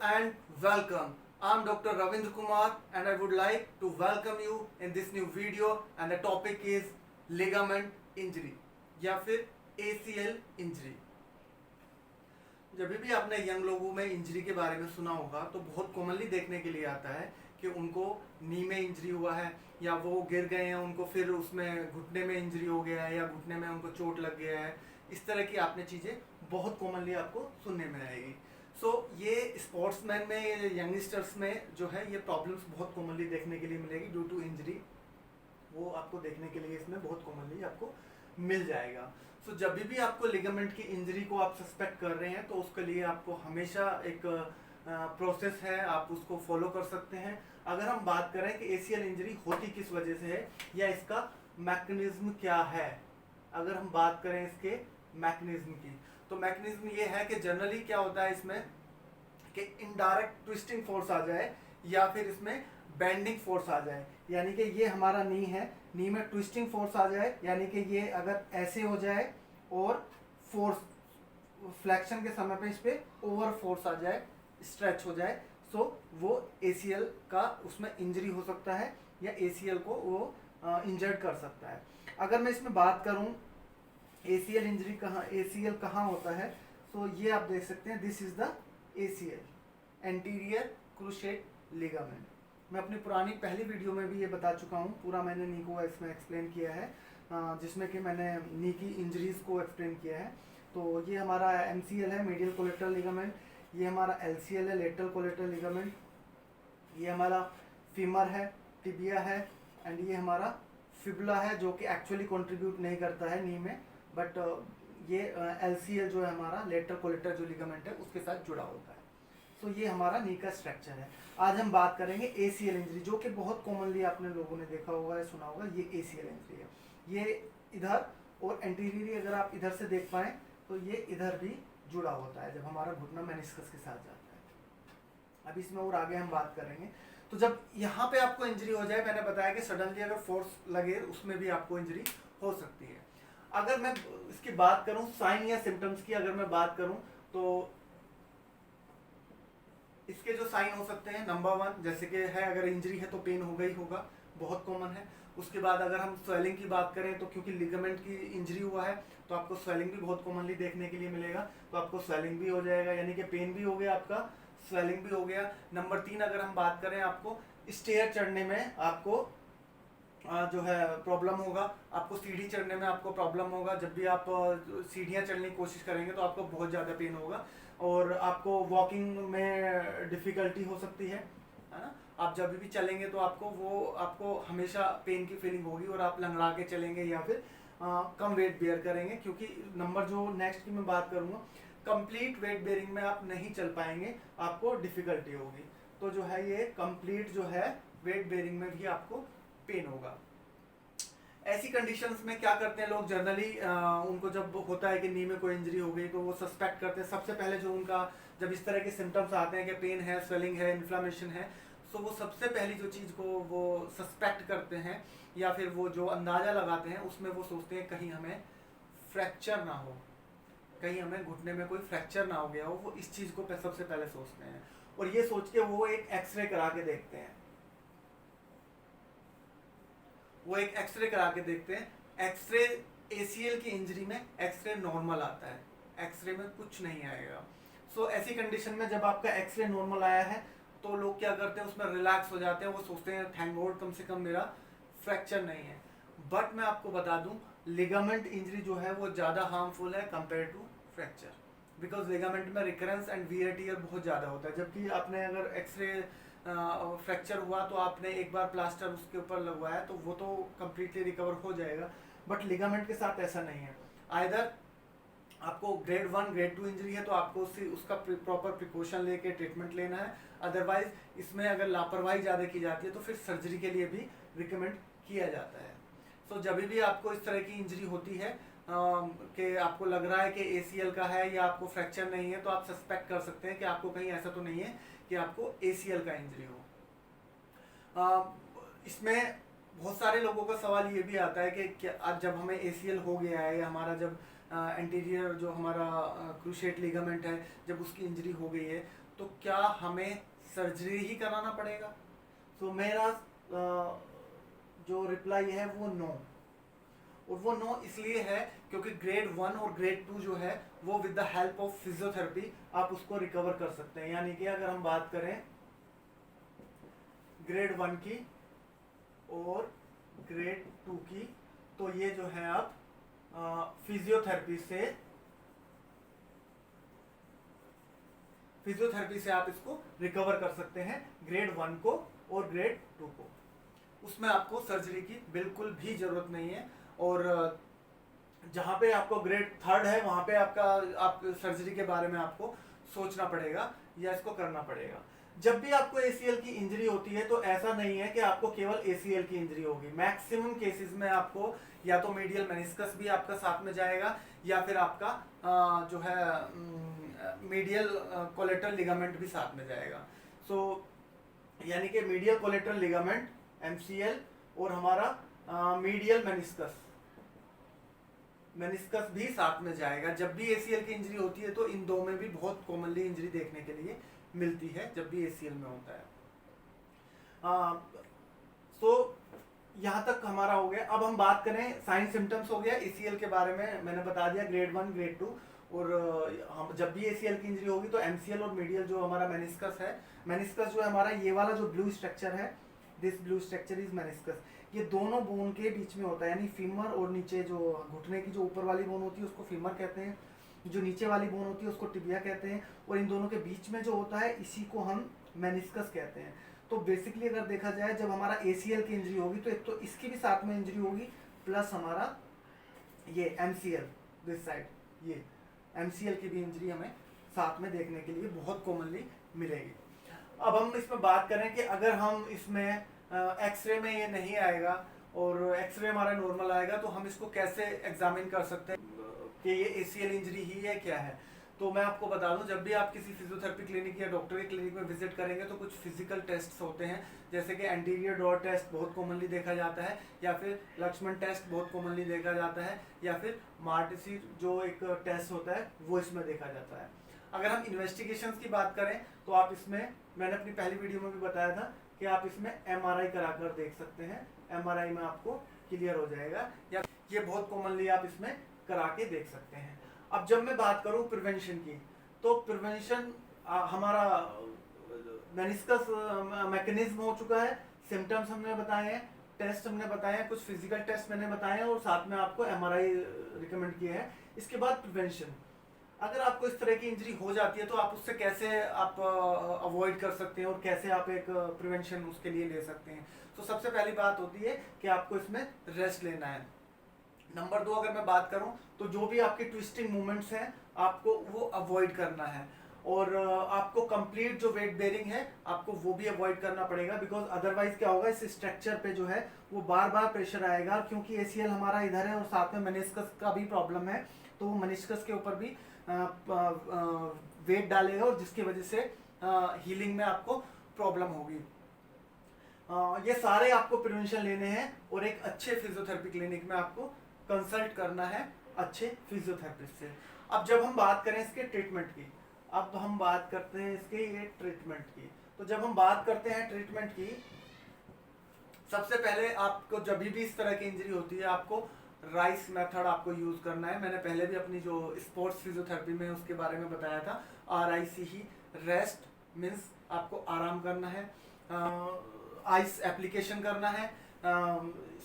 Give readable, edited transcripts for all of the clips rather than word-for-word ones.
and welcome. I'm Dr. Ravindra Kumar and I would like to welcome you in this new video, and the topic is ligament injury या फिर ACL injury. जब भी आपने young लोगों में injury के बारे में सुना होगा तो बहुत कॉमनली देखने के लिए आता है कि उनको नी में इंजरी हुआ है या वो गिर गए हैं, उनको फिर उसमें घुटने में इंजरी हो गया है या घुटने में उनको चोट लग गया है। इस तरह की आपने चीज़ें बहुत कॉमनली आपको सुनने में आएगी। ये स्पोर्ट्समैन में या यंगस्टर्स में जो है ये प्रॉब्लम्स बहुत कॉमनली देखने के लिए मिलेगी ड्यू टू इंजरी। वो आपको देखने के लिए इसमें बहुत कॉमनली आपको मिल जाएगा। जब भी आपको लिगामेंट की इंजरी को आप सस्पेक्ट कर रहे हैं तो उसके लिए आपको हमेशा एक प्रोसेस है, आप उसको फॉलो कर सकते हैं। अगर हम बात करें कि ACL इंजरी होती किस वजह से है या इसका मैकेनिज्म क्या है, अगर हम बात करें इसके मैकेनिज्म की तो मैकेनिज्म ये है कि जनरली क्या होता है इसमें कि इनडायरेक्ट ट्विस्टिंग फोर्स आ जाए या फिर इसमें बेंडिंग फोर्स आ जाए। यानी कि ये हमारा नी है, नी में ट्विस्टिंग फोर्स आ जाए, यानी कि ये अगर ऐसे हो जाए और फोर्स फ्लेक्शन के समय पे इस पे ओवर फोर्स आ जाए, स्ट्रेच हो जाए, सो वो ACL का उसमें इंजरी हो सकता है या ACL को वो इंजर्ड कर सकता है। अगर मैं इसमें बात करूं ACL इंजरी ACL कहाँ होता है, सो ये आप देख सकते हैं, this is the ACL anterior cruciate ligament. मैं अपनी पुरानी पहली वीडियो में भी ये बता चुका हूँ, पूरा मैंने नी को इसमें एक्सप्लेन किया है, जिसमें कि मैंने नी की इंजरीज को एक्सप्लेन किया है। तो ये हमारा MCL है, मीडियल कोलेटरल लिगामेंट, ये हमारा LCL है, लेटरल कोलेटरल लिगामेंट, ये हमारा फीमर है, टिबिया है, एंड ये हमारा फिबुला है जो कि एक्चुअली कंट्रीब्यूट नहीं करता है नी में, बट ये LCL जो है हमारा लेटरल कोलेटरल जो लिगामेंट है उसके साथ जुड़ा होता है। ये हमारा नी का स्ट्रक्चर है। आज हम बात करेंगे ACL इंजरी, जो कि बहुत कॉमनली आपने लोगों ने देखा होगा या सुना होगा। ये ACL इंजरी है, ये इधर और एंटीरियरली अगर आप इधर से देख पाएं तो ये इधर भी जुड़ा होता है जब हमारा घुटना मेनिस्कस के साथ जाता है। अब इसमें और आगे हम बात करेंगे। तो जब यहाँ पे आपको इंजरी हो जाए, मैंने बताया कि सडनली अगर फोर्स लगे उसमें भी आपको इंजरी हो सकती है। अगर मैं इसकी बात करूं साइन या सिम्टम्स की, अगर मैं बात करूं तो इसके जो साइन हो सकते हैं, नंबर 1 जैसे कि है, अगर इंजरी है तो पेन होगा ही होगा, बहुत कॉमन है। उसके बाद अगर हम स्वेलिंग की बात करें तो क्योंकि लिगामेंट की इंजरी हुआ है तो आपको स्वेलिंग भी बहुत कॉमनली देखने के लिए मिलेगा, तो आपको स्वेलिंग भी हो जाएगा, यानी कि पेन भी हो गया आपका, स्वेलिंग भी हो गया। नंबर 3 अगर हम बात करें, आपको स्टेयर चढ़ने में आपको जो है प्रॉब्लम होगा, आपको सीढ़ी चढ़ने में आपको प्रॉब्लम होगा। जब भी आप सीढ़ियाँ चढ़ने की कोशिश करेंगे तो आपको बहुत ज़्यादा पेन होगा और आपको वॉकिंग में डिफ़िकल्टी हो सकती है ना। आप जब भी चलेंगे तो आपको हमेशा पेन की फीलिंग होगी और आप लंगड़ा के चलेंगे या फिर कम वेट बेयर करेंगे, क्योंकि नंबर जो नेक्स्ट की मैं बात करूँगा, कंप्लीट वेट बेयरिंग में आप नहीं चल पाएंगे, आपको डिफ़िकल्टी होगी। तो जो है ये कंप्लीट जो है वेट बेयरिंग में भी आपको पेन होगा। ऐसी कंडीशंस में क्या करते हैं लोग जनरली, उनको जब होता है कि नी में कोई इंजरी हो गई तो वो सस्पेक्ट करते हैं। सबसे पहले जो उनका जब इस तरह के सिम्टम्स आते हैं कि पेन है, स्वेलिंग है, इन्फ्लामेशन है, तो वो सबसे पहली जो चीज़ को वो सस्पेक्ट करते हैं या फिर वो जो अंदाज़ा लगाते हैं उसमें वो सोचते हैं कहीं हमें फ्रैक्चर ना हो, कहीं हमें घुटने में कोई फ्रैक्चर ना हो गया हो। वो इस चीज़ को सबसे पहले सोचते हैं और ये सोच के वो एक एक्सरे करा के देखते हैं, वो एक एक्सरे करा के देखते हैं। एक्सरे ACL की इंजरी में एक्सरे नॉर्मल आता है, एक्सरे में कुछ नहीं आएगा। ऐसी कंडीशन में जब आपका एक्सरे नॉर्मल आया है तो लोग क्या करते हैं, उसमें रिलैक्स हो जाते हैं, वो सोचते हैं थैंक गॉड कम से कम मेरा फ्रैक्चर नहीं है। बट मैं आपको बता दूं, लिगामेंट इंजरी जो है वो ज़्यादा हार्मफुल है compare to fracture, because ligament में रिकरेंस एंड वियर टियर बहुत ज़्यादा होता है। जबकि आपने अगर एक्सरे फ्रैक्चर हुआ तो आपने एक बार प्लास्टर उसके ऊपर लगवाया तो वो तो कम्प्लीटली रिकवर हो जाएगा, बट लिगामेंट के साथ ऐसा नहीं है। आइदर आपको ग्रेड 1 ग्रेड 2 इंजरी है तो आपको उसका प्रॉपर प्रिकॉशन लेके ट्रीटमेंट लेना है, अदरवाइज इसमें अगर लापरवाही ज़्यादा की जाती है तो फिर सर्जरी के लिए भी रिकमेंड किया जाता है। जब भी आपको इस तरह की इंजरी होती है कि आपको लग रहा है कि ACL का है या आपको फ्रैक्चर नहीं है, तो आप सस्पेक्ट कर सकते हैं कि आपको कहीं ऐसा तो नहीं है कि आपको ACL का इंजरी हो। इसमें बहुत सारे लोगों का सवाल ये भी आता है कि क्या जब हमें ACL हो गया है या हमारा जब एंटीरियर जो हमारा क्रूशेट लिगामेंट है जब उसकी इंजरी हो गई है तो क्या हमें सर्जरी ही कराना पड़ेगा? तो मेरा जो रिप्लाई है वो नो। और वो नो इसलिए है क्योंकि ग्रेड 1 और ग्रेड 2 जो है वो with the help of physiotherapy आप उसको रिकवर कर सकते हैं। यानी कि अगर हम बात करें ग्रेड 1 की और ग्रेड 2 की, तो ये जो है आप फिजियोथेरेपी से आप इसको रिकवर कर सकते हैं, ग्रेड 1 को और ग्रेड 2 को। उसमें आपको सर्जरी की बिल्कुल भी जरूरत नहीं है। और जहाँ पे आपको ग्रेड 3 है वहाँ पे आप सर्जरी के बारे में आपको सोचना पड़ेगा या इसको करना पड़ेगा। जब भी आपको ACL की इंजरी होती है तो ऐसा नहीं है कि आपको केवल ACL की इंजरी होगी। मैक्सिमम केसेस में आपको या तो मीडियल मेनिस्कस भी आपका साथ में जाएगा या फिर आपका जो है मीडियल कोलेटरल लिगामेंट भी साथ में जाएगा। सो यानी कि मीडियल कोलेटरल लिगामेंट MCL और हमारा मीडियल मेनिस्कस भी साथ में जाएगा। जब भी ACL की इंजरी होती है तो इन दो में भी बहुत कॉमनली इंजरी देखने के लिए मिलती है जब भी ACL में होता है। सो यहाँ तक हमारा हो गया। अब हम बात करें साइन सिम्टम्स हो गया ACL के बारे में, मैंने बता दिया ग्रेड 1 ग्रेड 2। और हम जब भी ACL की इंजरी होगी तो MCL और मीडियल जो हमारा मेनिस्कस है, मेनिस्कस जो है हमारा ये वाला जो ब्लू स्ट्रक्चर है, this blue structure is meniscus. ये दोनों बोन के बीच में होता है, यानी फीमर और नीचे जो घुटने की जो ऊपर वाली बोन होती है उसको फीमर कहते हैं, जो नीचे वाली बोन होती है उसको टिबिया कहते हैं, और इन दोनों के बीच में जो होता है इसी को हम मेनिस्कस कहते हैं। तो बेसिकली अगर देखा जाए जब हमारा ACL की इंजरी होगी तो एक तो इसकी भी साथ में इंजरी होगी, प्लस हमारा ये MCL दिस साइड, ये MCL की भी इंजरी हमें साथ में देखने के लिए बहुत कॉमनली मिलेगी। अब हम इसमें बात करें कि अगर हम इसमें एक्सरे में ये नहीं आएगा और एक्सरे हमारा नॉर्मल आएगा तो हम इसको कैसे एग्जामिन कर सकते हैं कि ये ACL इंजरी ही है क्या है। तो मैं आपको बता दूं, जब भी आप किसी फिजियोथेरेपी क्लिनिक या डॉक्टर के क्लिनिक में विजिट करेंगे तो कुछ फिजिकल टेस्ट्स होते हैं, जैसे कि एंटीरियर डोर टेस्ट बहुत कॉमनली देखा जाता है, या फिर लक्ष्मण टेस्ट बहुत कॉमनली देखा जाता है, या फिर मार्टिसी जो एक टेस्ट होता है वो इसमें देखा जाता है। अगर हम इन्वेस्टिगेशंस की बात करें तो आप इसमें, मैंने अपनी पहली वीडियो में भी बताया था कि आप इसमें MRI कराकर देख सकते हैं। MRI में आपको क्लियर हो जाएगा, या ये बहुत कॉमनली आप इसमें करा के देख सकते हैं। अब जब मैं बात करूं प्रिवेंशन की, तो प्रिवेंशन हमारा मेनिस्कस मैकेनिज्म हो चुका है, सिम्टम्स हमने बताए हैं, टेस्ट हमने बताए हैं, कुछ फिजिकल टेस्ट मैंने बताए हैं और साथ में आपको MRI रिकमेंड किए हैं। इसके बाद प्रिवेंशन, अगर आपको इस तरह की इंजरी हो जाती है तो आप उससे कैसे आप अवॉइड कर सकते हैं और कैसे आप एक प्रिवेंशन उसके लिए ले सकते हैं। तो सबसे पहली बात होती है कि आपको इसमें रेस्ट लेना है। नंबर 2 अगर मैं बात करूं तो जो भी आपके ट्विस्टिंग मूवमेंट्स हैं आपको वो अवॉइड करना है, और आपको कंप्लीट जो वेट बेयरिंग है आपको वो भी अवॉइड करना पड़ेगा, बिकॉज अदरवाइज क्या होगा, इस स्ट्रक्चर पे जो है वो बार बार प्रेशर आएगा, क्योंकि ACL हमारा इधर है और साथ में मेनिस्कस का भी प्रॉब्लम है, तो वो मेनिस्कस के ऊपर भी वेट डालेगा और जिसकी वजह से हीलिंग में आपको प्रॉब्लम होगी। ये सारे आपको प्रिवेंशन लेने हैं और एक अच्छे फिजियोथेरेपी क्लिनिक में आपको कंसल्ट करना है अच्छे फिजियोथेरेपिस्ट से। अब जब हम बात करें इसके ट्रीटमेंट की, अब हम बात करते हैं इसके ये ट्रीटमेंट की। तो जब हम बात करते हैं ट्रीटमेंट की, सबसे पहले आपको जब भी इस तरह की इंजरी होती है आपको राइस मेथड आपको यूज करना है। मैंने पहले भी अपनी जो स्पोर्ट्स फिजियोथेरेपी में उसके बारे में बताया था, RIC ही, रेस्ट मीन्स आपको आराम करना है, आइस एप्लीकेशन करना है,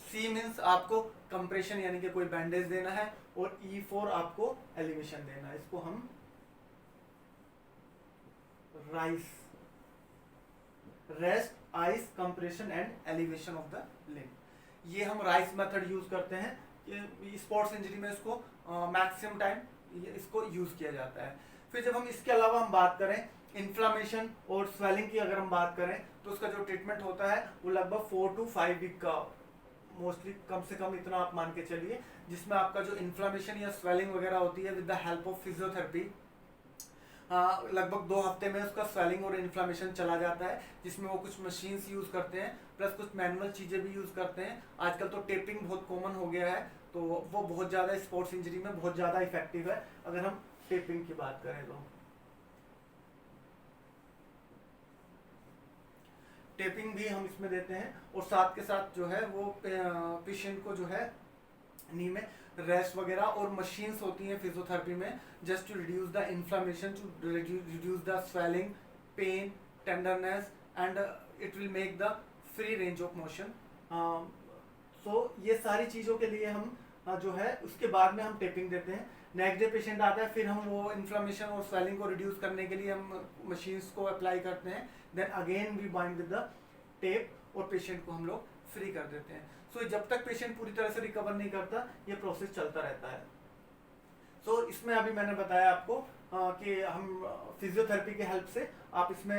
C मीन्स आपको कंप्रेशन यानी कि कोई बैंडेज देना है, और E4 आपको एलिवेशन देना है। इसको हम rice, rest, ice, compression and elevation of the limb, ये हम राइस मेथड यूज करते हैं। स्पोर्ट्स इंजरी में इसको मैक्सिमम टाइम इसको यूज किया जाता है। फिर जब हम इसके अलावा हम बात करें इन्फ्लामेशन और स्वेलिंग की, अगर हम बात करें तो उसका जो ट्रीटमेंट होता है वो लगभग 4 to 5 वीक का, मोस्टली कम से कम इतना आप मान के चलिए, जिसमें आपका जो इन्फ्लामेशन या स्वेलिंग वगैरह होती है with the help of physiotherapy लगभग 2 हफ्ते में उसका स्वेलिंग और इन्फ्लामेशन चला जाता है, जिसमें वो कुछ मशीन्स यूज करते हैं प्लस कुछ मैनुअल चीजें भी यूज करते हैं। आजकल तो टेपिंग बहुत कॉमन हो गया है, तो वो बहुत ज्यादा स्पोर्ट्स इंजरी में बहुत ज्यादा इफेक्टिव है अगर हम टेपिंग की बात करें तो। टेपिंग भी हम इसमें देते हैं, और साथ के साथ जो है वो पेशेंट को जो है नी में रेस्ट वगैरह, और मशीन्स होती हैं फिजियोथेरेपी में just to reduce the inflammation, to reduce the swelling, pain, tenderness, and it will make the free range of motion. So ये सारी चीज़ों के लिए हम जो है उसके बाद में हम टेपिंग देते हैं। नेक्स्ट डे पेशेंट आता है, फिर हम वो इन्फ्लामेशन और स्वेलिंग को रिड्यूस करने के लिए हम मशीन्स को अप्लाई करते हैं, then again we bind with the tape और पेशेंट को हम लोग फ्री कर देते हैं। सो जब तक पेशेंट पूरी तरह से रिकवर नहीं करता ये प्रोसेस चलता रहता है। सो इसमें अभी मैंने बताया आपको कि हम फिजियोथेरेपी के हेल्प से आप इसमें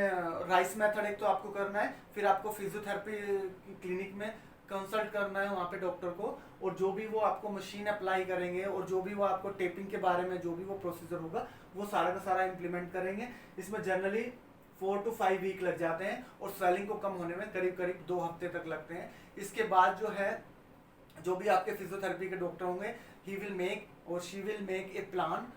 राइस मेथड एक तो आपको करना है, फिर आपको फिजियोथेरेपी क्लिनिक में कंसल्ट करना है वहाँ पे डॉक्टर को, और जो भी वो आपको मशीन अप्लाई करेंगे और जो भी वो आपको टेपिंग के बारे में जो भी वो प्रोसीजर होगा वो सारा का सारा इम्प्लीमेंट करेंगे। इसमें जनरली 4 to 5 वीक लग जाते हैं, और स्वेलिंग को कम होने में करीब करीब 2 हफ्ते तक लगते हैं। इसके बाद जो है जो भी आपके फिजियोथेरेपी के डॉक्टर होंगे, ही विल मेक और she will make a plan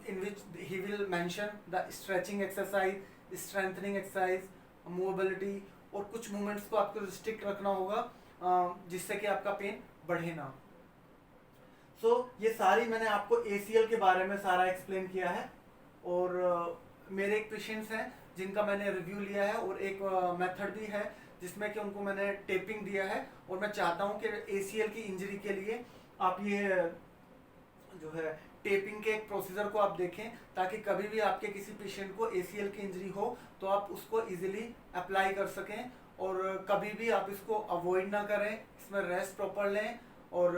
in which he will mention the stretching exercise, strengthening exercise, mobility, और कुछ मूवमेंट्स को आपको रिस्ट्रिक्ट रखना होगा जिससे कि आपका पेन बढ़े ना। सो ये सारी मैंने आपको ACL के बारे में सारा एक्सप्लेन किया है, और मेरे एक पेशेंट्स हैं जिनका मैंने रिव्यू लिया है, और एक मेथड भी है जिसमें कि उनको मैंने टेपिंग दिया है, और मैं चाहता हूँ कि ACL की इंजरी के लिए आप ये जो है टेपिंग के एक प्रोसीजर को आप देखें, ताकि कभी भी आपके किसी पेशेंट को ACL की इंजरी हो तो आप उसको इजीली अप्लाई कर सकें, और कभी भी आप इसको अवॉइड ना करें, इसमें रेस्ट प्रॉपर लें, और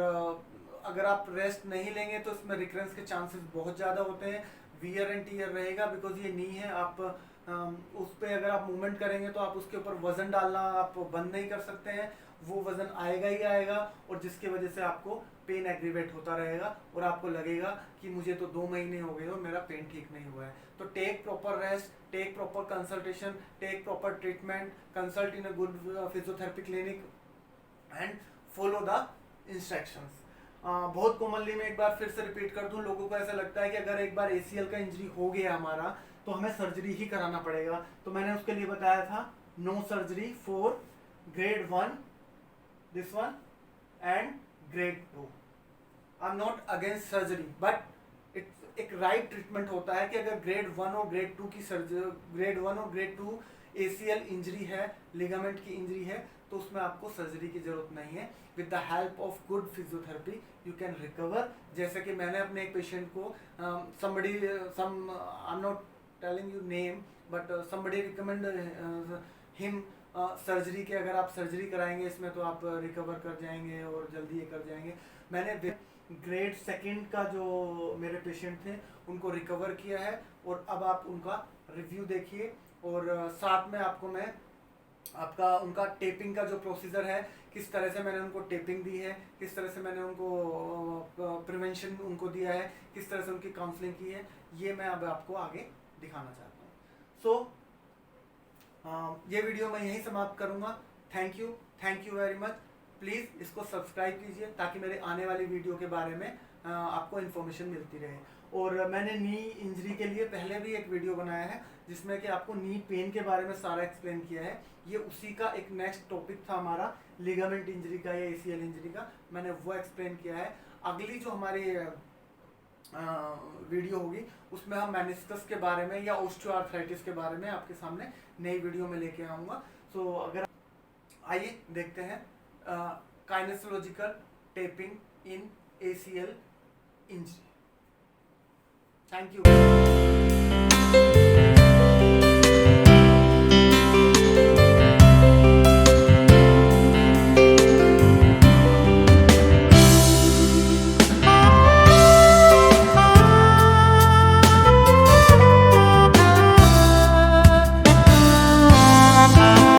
अगर आप रेस्ट नहीं लेंगे तो इसमें रिकरेंस के चांसेस बहुत ज़्यादा होते हैं, वियर एंड टीयर रहेगा, बिकॉज ये नी है, आप उस पर अगर आप मूवमेंट करेंगे तो आप उसके ऊपर वजन डालना आप बंद नहीं कर सकते हैं, वो वजन आएगा ही आएगा, और जिसकी वजह से आपको पेन एग्रीवेट होता रहेगा, और आपको लगेगा कि मुझे तो 2 महीने हो गए और मेरा पेन ठीक नहीं हुआ है। तो take proper rest, take proper consultation, take proper treatment, consult in a good physiotherapy clinic, and follow the instructions. बहुत कॉमनली मैं एक बार फिर से रिपीट कर दूं, लोगों को ऐसा लगता है कि अगर एक बार ACL का इंजरी हो गया हमारा तो हमें सर्जरी ही कराना पड़ेगा। तो मैंने उसके लिए बताया था no surgery for grade 1, this one, and grade 2। I am not against surgery, but एक राइट ट्रीटमेंट होता है कि अगर ग्रेड 1 और ग्रेड 2 की ग्रेड 1 और ग्रेड 2 ACL इंजरी है, लिगामेंट की इंजरी है, तो उसमें आपको सर्जरी की जरूरत नहीं है। With the help of good physiotherapy you can recover. जैसे कि मैंने अपने एक पेशेंट को somebody I am not telling you name, but somebody recommend him surgery के, अगर आप सर्जरी कराएंगे इसमें तो आप रिकवर कर जाएंगे और जल्दी ये कर जाएंगे। मैंने ग्रेड 2 का जो मेरे पेशेंट थे उनको रिकवर किया है, और अब आप उनका रिव्यू देखिए, और साथ में आपको मैं उनका टेपिंग का जो प्रोसीजर है, किस तरह से मैंने उनको टेपिंग दी है, किस तरह से मैंने उनको प्रिवेंशन उनको दिया है, किस तरह से उनकी काउंसलिंग की है, ये मैं अब आपको आगे दिखाना चाहता हूँ। सो ये वीडियो मैं यहीं समाप्त करूँगा। Thank you very much. Please इसको सब्सक्राइब कीजिए ताकि मेरे आने वाली वीडियो के बारे में आपको इन्फॉर्मेशन मिलती रहे। और मैंने नी इंजरी के लिए पहले भी एक वीडियो बनाया है जिसमें कि आपको नी पेन के बारे में सारा एक्सप्लेन किया है। ये उसी का एक नेक्स्ट टॉपिक था हमारा, लिगामेंट इंजरी का या ACL इंजरी का, मैंने वो एक्सप्लेन किया है। अगली जो हमारी वीडियो होगी उसमें हम मेनिस्कस के बारे में या ऑस्टियोआर्थराइटिस के बारे में आपके सामने नई वीडियो में लेके आऊँगा। सो अगर आइए देखते हैं kinesiological taping in ACL injury. Thank you.